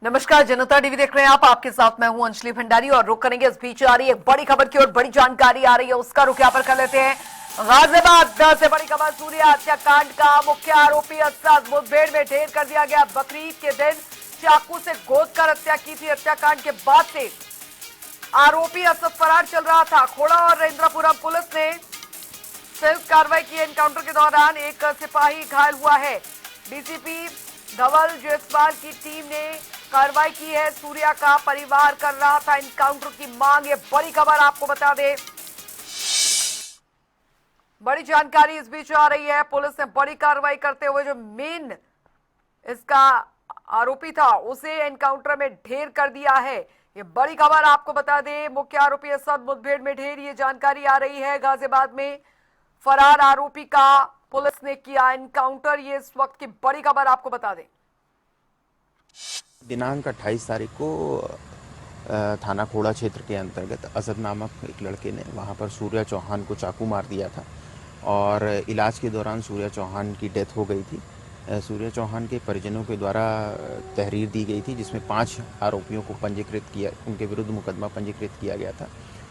नमस्कार, जनता टीवी देख रहे हैं आप। आपके साथ मैं हूं अंजलि भंडारी और रुक करेंगे इस बीच आ रही एक बड़ी खबर की और बड़ी जानकारी आ रही है उसका रुक यहाँ पर कर लेते हैं। गाजियाबाद से बड़ी खबर, सूर्या हत्याकांड का मुख्य आरोपी असद मुठभेड़ में ढेर कर दिया गया। बकरीद के दिन चाकू से गोद कर हत्या की थी। हत्याकांड के बाद से आरोपी असद फरार चल रहा था। खोड़ा और इंद्रापुरम पुलिस ने संयुक्त कार्रवाई की। एनकाउंटर के दौरान एक सिपाही घायल हुआ है। डीसीपी धवल जायसवाल की टीम ने कार्रवाई की है। सूर्या का परिवार कर रहा था एनकाउंटर की मांग। ये बड़ी खबर आपको बता दें, बड़ी जानकारी इस बीच आ रही है। पुलिस ने बड़ी कार्रवाई करते हुए जो मेन इसका आरोपी था उसे एनकाउंटर में ढेर कर दिया है। ये बड़ी खबर आपको बता दें, मुख्य आरोपी असद मुठभेड़ में ढेर, ये जानकारी आ रही है। गाजियाबाद में फरार आरोपी का पुलिस ने किया एनकाउंटर। ये इस वक्त की बड़ी खबर आपको बता दें। दिनांक 28 तारीख को थाना खोड़ा क्षेत्र के अंतर्गत असद नामक एक लड़के ने वहां पर सूर्या चौहान को चाकू मार दिया था और इलाज के दौरान सूर्या चौहान की डेथ हो गई थी। सूर्या चौहान के परिजनों के द्वारा तहरीर दी गई थी जिसमें 5 आरोपियों को पंजीकृत किया, उनके विरुद्ध मुकदमा पंजीकृत किया गया था,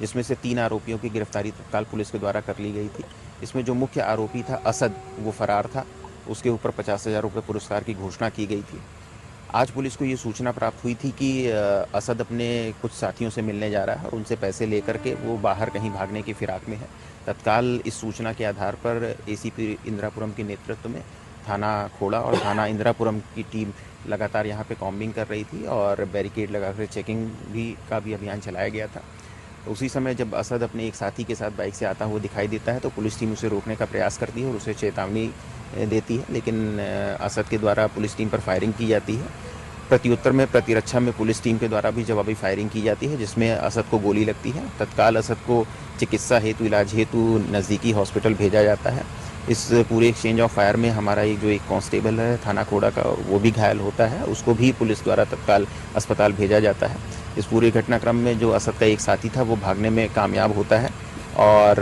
जिसमें से 3 आरोपियों की गिरफ्तारी तत्काल पुलिस के द्वारा कर ली गई थी। इसमें जो मुख्य आरोपी था असद, वो फरार था। उसके ऊपर 50,000 रुपये पुरस्कार की घोषणा की गई थी। आज पुलिस को ये सूचना प्राप्त हुई थी कि असद अपने कुछ साथियों से मिलने जा रहा है और उनसे पैसे लेकर के वो बाहर कहीं भागने की फिराक में है। तत्काल इस सूचना के आधार पर एसीपी इंद्रापुरम के नेतृत्व में थाना खोड़ा और थाना इंद्रापुरम की टीम लगातार यहाँ पे कॉम्बिंग कर रही थी और बैरिकेड लगाकर चेकिंग का भी अभियान चलाया गया था। उसी समय जब असद अपने एक साथी के साथ बाइक से आता हुआ दिखाई देता है तो पुलिस टीम उसे रोकने का प्रयास करती है और उसे चेतावनी देती है, लेकिन असद के द्वारा पुलिस टीम पर फायरिंग की जाती है। प्रत्युत्तर में प्रतिरक्षा में पुलिस टीम के द्वारा भी जवाबी फायरिंग की जाती है जिसमें असद को गोली लगती है। तत्काल असद को चिकित्सा हेतु, इलाज हेतु नज़दीकी हॉस्पिटल भेजा जाता है। इस पूरे एक्सचेंज ऑफ फायर में हमारा एक कांस्टेबल है थाना खोड़ा का, वो भी घायल होता है, उसको भी पुलिस द्वारा तत्काल अस्पताल भेजा जाता है। इस पूरे घटनाक्रम में जो असद का एक साथी था वो भागने में कामयाब होता है और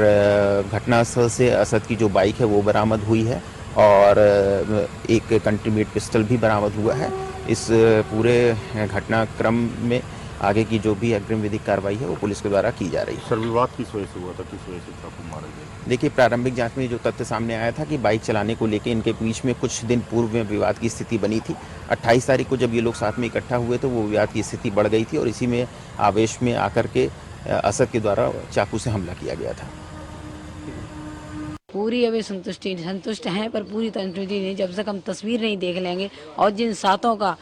घटनास्थल से असद की जो बाइक है वो बरामद हुई है और एक कंट्रीमेड पिस्टल भी बरामद हुआ है। इस पूरे घटनाक्रम में आगे की जो भी अग्रिम विधिक कार्रवाई है वो पुलिस के द्वारा की जा रही है। सर, विवाद किस वजह से हुआ था, किस वजह से चाकू मारा गया? देखिए, प्रारंभिक जांच में जो तथ्य सामने आया था कि बाइक चलाने को लेकर इनके बीच में कुछ दिन पूर्व में विवाद की स्थिति बनी थी। 28 तारीख को जब ये लोग साथ में इकट्ठा हुए तो वो विवाद की स्थिति बढ़ गई थी और इसी में आवेश में आकर के असद के द्वारा चाकू से हमला किया गया था। पूरी अभी संतुष्ट हैं पर पूरी संतुष्टि नहीं जब तक हम तस्वीर नहीं देख लेंगे और जिन सातों का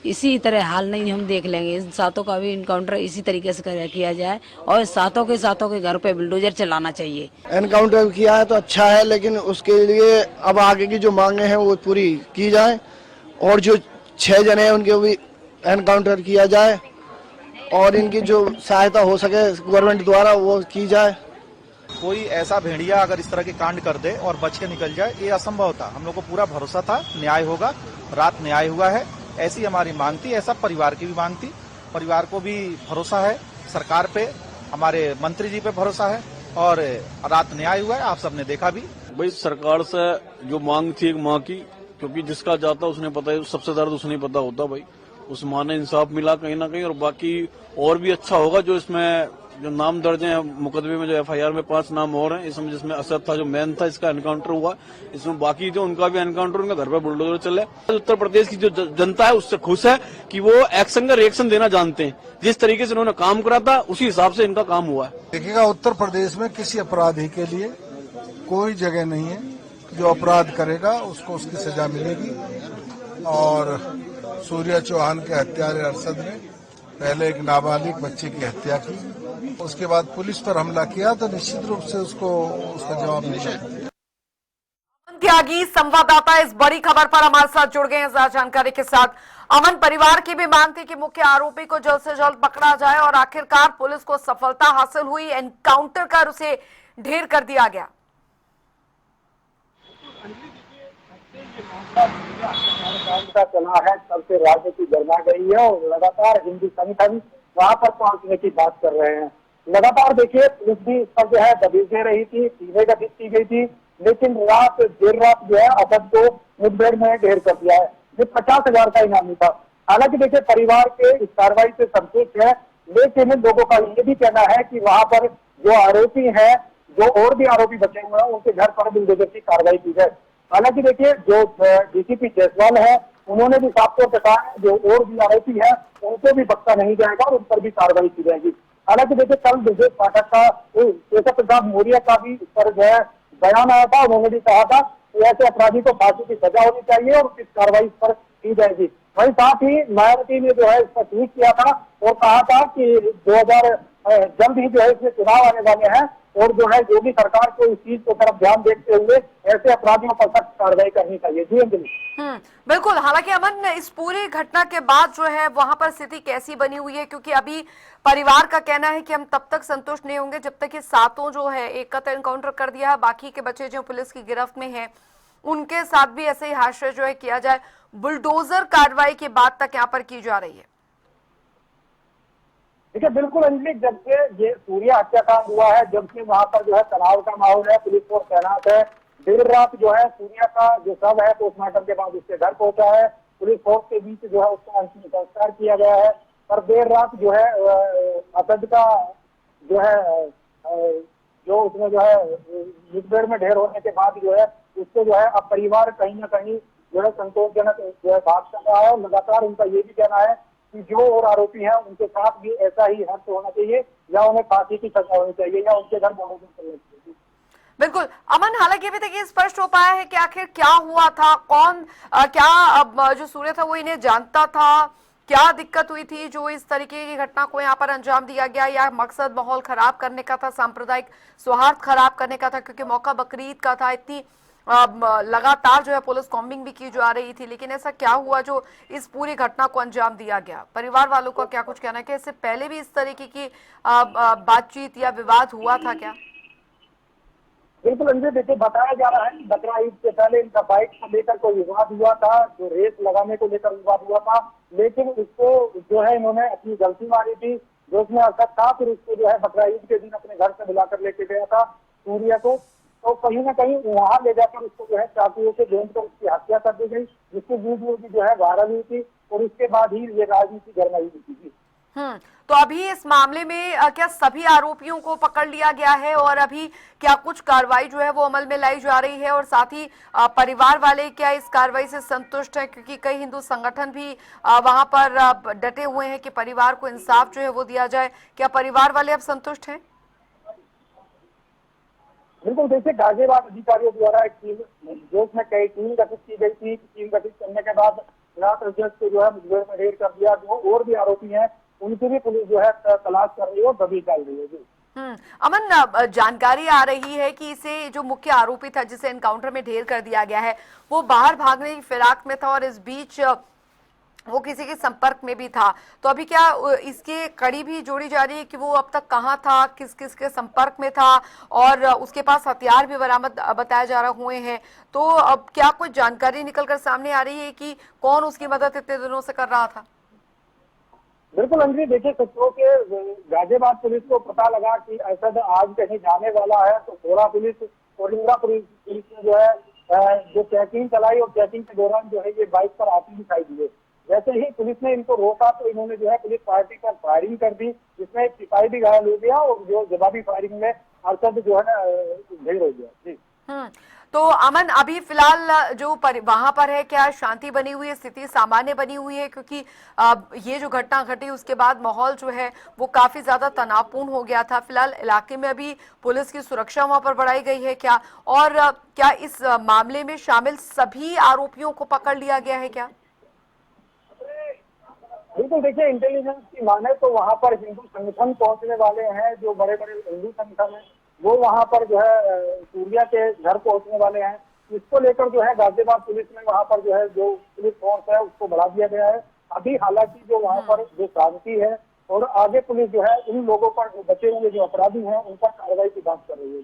इसी तरह हाल नहीं हम देख लेंगे। इन सातों का भी इनकाउंटर इसी तरीके से किया जाए और सातों के घर पे बुलडोजर चलाना चाहिए। एनकाउंटर किया है तो अच्छा है, लेकिन उसके लिए अब आगे की जो मांगे हैं वो पूरी की जाए और जो 6 जने हैं उनके भी एनकाउंटर किया जाए और इनकी जो सहायता हो सके गवर्नमेंट द्वारा वो की जाए। कोई ऐसा भेड़िया अगर इस तरह के कांड कर दे और बच के निकल जाए, ये असंभव था। हम लोग को पूरा भरोसा था न्याय होगा। रात न्याय हुआ है, ऐसी हमारी मांग थी, ऐसा परिवार की भी मांग थी। परिवार को भी भरोसा है, सरकार पे, हमारे मंत्री जी पे भरोसा है और रात न्याय हुआ है। आप सबने देखा भी। भाई, सरकार से जो मांग थी एक माँ की, क्योंकि जिसका जाता उसने पता है, सबसे दर्द उसने पता होता। भाई, उस माँ ने इंसाफ मिला कहीं ना कहीं और बाकी और भी अच्छा होगा। जो इसमें जो नाम दर्ज है मुकदमे में, जो एफआईआर में 5 नाम और हैं इसमें, जिसमें असद था जो मेन था, इसका एनकाउंटर हुआ। इसमें बाकी जो उनका भी एनकाउंटर, उनका घर पर बुलडोजर चले। उत्तर प्रदेश की जो जनता है उससे खुश है कि वो एक्शन का रिएक्शन देना जानते हैं। जिस तरीके से उन्होंने काम करा था उसी हिसाब से इनका काम हुआ है। देखिएगा, उत्तर प्रदेश में किसी अपराधी के लिए कोई जगह नहीं है। जो अपराध करेगा उसको उसकी सजा मिलेगी और सूर्या चौहान के हत्यारे अरशद ने पहले एक नाबालिग बच्चे की हत्या की, उसके बाद पुलिस पर हमला किया, तो निश्चित रूप से उसको उसका जवाब मिलेगा। अमन त्यागी संवाददाता इस बड़ी खबर पर हमारे साथ जुड़ गए हैं ज्यादा जानकारी के साथ। अमन, परिवार की भी मांग थी कि मुख्य आरोपी को जल्द से जल्द पकड़ा जाए और आखिरकार पुलिस को सफलता हासिल हुई, एनकाउंटर कर उसे ढेर कर दिया गया। चला है, तब से राजनीति गरमा गई है और लगातार हिंदू संगठन वहां पर पहुंचने की बात कर रहे हैं। लगातार देखिए, पुलिस भी इस पर जो है दबिश दे रही थी, टीमें गठित की गई थी, लेकिन देर रात जो है असद को मुठभेड़ में ढेर कर दिया है। ये 50,000 का इनामी था। हालांकि देखिए परिवार के इस कार्रवाई से संतुष्ट है, लेकिन लोगों का ये भी कहना है कि वहां पर जो आरोपी है, जो और भी आरोपी बचे हुए हैं, उनके घर पर भी जबरदस्ती कार्रवाई की जाए। हालांकि देखिए जो डीसीपी जायसवाल है, उन्होंने भी साफ तौर पर कहा है जो और भी आरोपी है उनको भी बख्शा नहीं जाएगा और उन पर भी कार्रवाई की जाएगी। हालांकि देखिए कल ब्रजेश पाठक का, केशव प्रसाद मौर्य का भी इस पर जो है बयान आया था। उन्होंने भी कहा था कि ऐसे अपराधी को फांसी की सजा होनी चाहिए और उचित कार्रवाई इस पर की जाएगी। वहीं साथ ही मायावती ने जो है इस पर ट्वीट किया था और कहा था कि 2000 जल्द ही जो है इसमें चुनाव आने वाले हैं और जो है योगी सरकार को इस चीज को तरफ ध्यान देखते हुए ऐसे अपराधियों पर सख्त कार्रवाई करनी चाहिए। जी अंजलि। बिल्कुल। हालांकि अमन, इस पूरी घटना के बाद जो है वहां पर स्थिति कैसी बनी हुई है, क्योंकि अभी परिवार का कहना है कि हम तब तक संतुष्ट नहीं होंगे जब तक ये सातों जो है एक का तो एनकाउंटर कर दिया है, बाकी के बच्चे जो पुलिस की गिरफ्त में हैं उनके साथ भी ऐसे ही हादसे जो है किया जाए। बुलडोजर कार्रवाई की बात तक यहाँ पर की जा रही है। देखिए बिल्कुल अंजलि, जब से ये सूर्या हत्याकांड हुआ है, जब से वहां पर जो है तनाव का माहौल है, पुलिस फोर्स तैनात है। देर रात जो है सूर्या का जो शव है पोस्टमार्टम के बाद उसके घर पहुंचा है। पुलिस फोर्स के बीच जो है उसका अंतिम संस्कार किया गया है। पर देर रात जो है असद का जो है जो उसमें जो है मुठभेड़ में ढेर होने के बाद जो है उसको जो है अब परिवार कहीं ना कहीं जो है संतोषजनक जो है बात कर रहा है और लगातार उनका ये भी कहना है कि जो और आरोपी हैं उनके साथ भी ऐसा ही हर्ष होना चाहिए या उन्हें फांसी की सजा होनी चाहिए या उनके घर बुलडोजर चलना चाहिए। बिल्कुल अमन, हालांकि अभी तक ये स्पष्ट हो पाया है कि आखिर क्या हुआ था, कौन क्या जो सूर्य था वो इन्हें जानता था, क्या दिक्कत हुई थी जो इस तरीके की घटना को यहाँ पर अंजाम दिया गया, या मकसद माहौल खराब करने का था, सांप्रदायिक सौहार्द खराब करने का था, क्योंकि मौका बकरीद का था, इतनी लगातार जो है पुलिस कॉम्बिंग भी की जा रही थी। लेकिन ऐसा क्या हुआ जो इस पूरी घटना को अंजाम दिया गया? परिवार वालों का क्या कुछ कहना है कि इससे पहले भी इस तरीके की बातचीत या विवाद हुआ था क्या? बिल्कुल अंजलि, देखिए बताया जा रहा है कि बकरा ईद से पहले इनका बाइक को लेकर कोई विवाद हुआ था, जो रेस लगाने को लेकर विवाद हुआ था, लेकिन उसको जो है इन्होंने अपनी गलती मानी थी, जो उसमें असद था, फिर उसको जो है बकरा ईद के दिन अपने घर से बुलाकर लेके गया था सूर्या को, तो कहीं ना कहीं वहां ले जाकर उसको जो है चाकुओं से गेंद कर उसकी हत्या कर दी गई, जिसकी वीडियो भी जो है वायरल हुई थी और उसके बाद ही ये राजनीति गरमाई हुई थी। तो अभी इस मामले में क्या सभी आरोपियों को पकड़ लिया गया है और अभी क्या कुछ कार्रवाई जो है वो अमल में लाई जा रही है, और साथ ही परिवार वाले क्या इस कार्रवाई से संतुष्ट हैं? क्योंकि कई हिंदू संगठन भी वहां पर डटे हुए हैं कि परिवार को इंसाफ जो है वो दिया जाए। क्या परिवार वाले अब संतुष्ट हैं? बिल्कुल, देखिए गाजियाबाद अधिकारियों द्वारा एक टीम जो उसमें कई टीम गठित की गई थी। टीम गठित करने के बाद रात अध्यक्ष को जो है मुठभेड़ में ढेर कर दिया। जो और भी आरोपी हैं उनकी भी पुलिस जो है तलाश कर रही है और दबीज डाल रही है। जी अमन, जानकारी आ रही है कि इसे जो मुख्य आरोपी था जिसे एनकाउंटर में ढेर कर दिया गया है वो बाहर भागने की फिराक में था और इस बीच वो किसी के संपर्क में भी था। तो अभी क्या इसके कड़ी भी जोड़ी जा रही है कि वो अब तक कहाँ था, किस किस के संपर्क में था, और उसके पास हथियार भी बरामद बताया जा रहे हुए हैं। तो अब क्या कोई जानकारी निकल कर सामने आ रही है कि कौन उसकी मदद इतने दिनों से कर रहा था? बिल्कुल अंजलि, देखिए सूत्रों के गाजियाबाद पुलिस को पता लगा कि असद आज कहीं जाने वाला है, तो थोड़ा पुलिस और इंदिरा पुलिस ने जो है जो चेकिंग चलाई और चेकिंग के दौरान जो है ये बाइक पर आती दिखाई दिए। जैसे ही पुलिस ने इनको रोका तो इन्होंने जो है पुलिस पार्टी पर फायरिंग कर दी, जिसमें एक सिपाही भी घायल हो गया और जो जवाबी फायरिंग में अरशद जो है ना ढेर हो गया। जी तो अमन, अभी फिलहाल जो वहां पर है क्या शांति बनी हुई है, स्थिति सामान्य बनी हुई है? क्योंकि ये जो घटना घटी उसके बाद माहौल जो है वो काफी ज्यादा तनावपूर्ण हो गया था। फिलहाल इलाके में अभी पुलिस की सुरक्षा वहां पर बढ़ाई गई है क्या, और क्या इस मामले में शामिल सभी आरोपियों को पकड़ लिया गया है क्या? बिल्कुल, देखिए इंटेलिजेंस की माने तो वहां पर हिंदू संगठन पहुंचने वाले हैं, जो बड़े बड़े हिंदू संगठन है वो वहां पर जो है सूर्या के घर पहुंचने वाले हैं। इसको लेकर जो है गाजियाबाद पुलिस में वहां पर जो है जो पुलिस फोर्स है उसको बढ़ा दिया गया है। अभी हालांकि जो वहां पर जो शांति है और आगे पुलिस जो है इन लोगों पर जो बचे हुए जो अपराधी हैं उन पर कार्रवाई की बात कर रही है।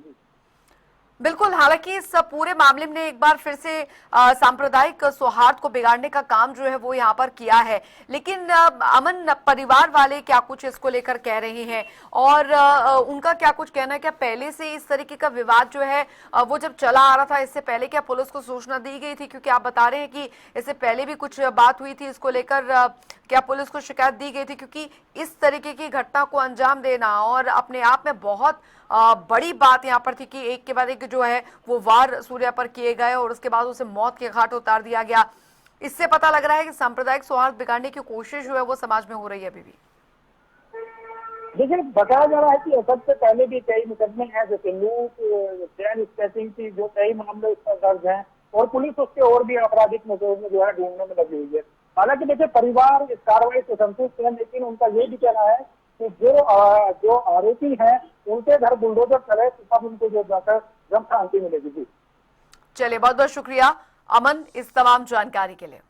बिल्कुल, हालांकि इस पूरे मामले में एक बार फिर से सांप्रदायिक सौहार्द को बिगाड़ने का काम जो है वो यहाँ पर किया है। लेकिन अमन, परिवार वाले क्या कुछ इसको लेकर कह रहे हैं और उनका क्या कुछ कहना है? क्या पहले से इस तरीके का विवाद जो है वो जब चला आ रहा था, इससे पहले क्या पुलिस को सूचना दी गई थी? क्योंकि आप बता रहे हैं कि इससे पहले भी कुछ बात हुई थी इसको लेकर, क्या पुलिस को शिकायत दी गई थी? क्योंकि इस तरीके की घटना को अंजाम देना और अपने आप में बहुत बड़ी बात यहाँ पर थी कि एक के बाद एक जो है वो वार सूर्या पर किए गए और उसके बाद उसे मौत के घाट उतार दिया गया। इससे पता लग रहा है कि सांप्रदायिक सौहार्द बिगाड़ने की कोशिश जो है वो समाज में हो रही है अभी भी। देखिए, बताया जा रहा है कि सबसे पहले भी कई मुकदमे हैं, जैसे लूट, चैन स्नैचिंग की जो कई मामले उस पर दर्ज हैं और पुलिस उसके और भी आपराधिक मुकदमे में जो है ढूंढने में लगी हुई है। हालांकि देखिए, परिवार इस कार्रवाई से संतुष्ट है, लेकिन उनका ये भी कहना है कि जो आरोपी हैं उनके घर बुलडोजर चले तो तब उनको जो जाकर जब शांति मिलेगी। जी चलिए, बहुत बहुत शुक्रिया अमन इस तमाम जानकारी के लिए।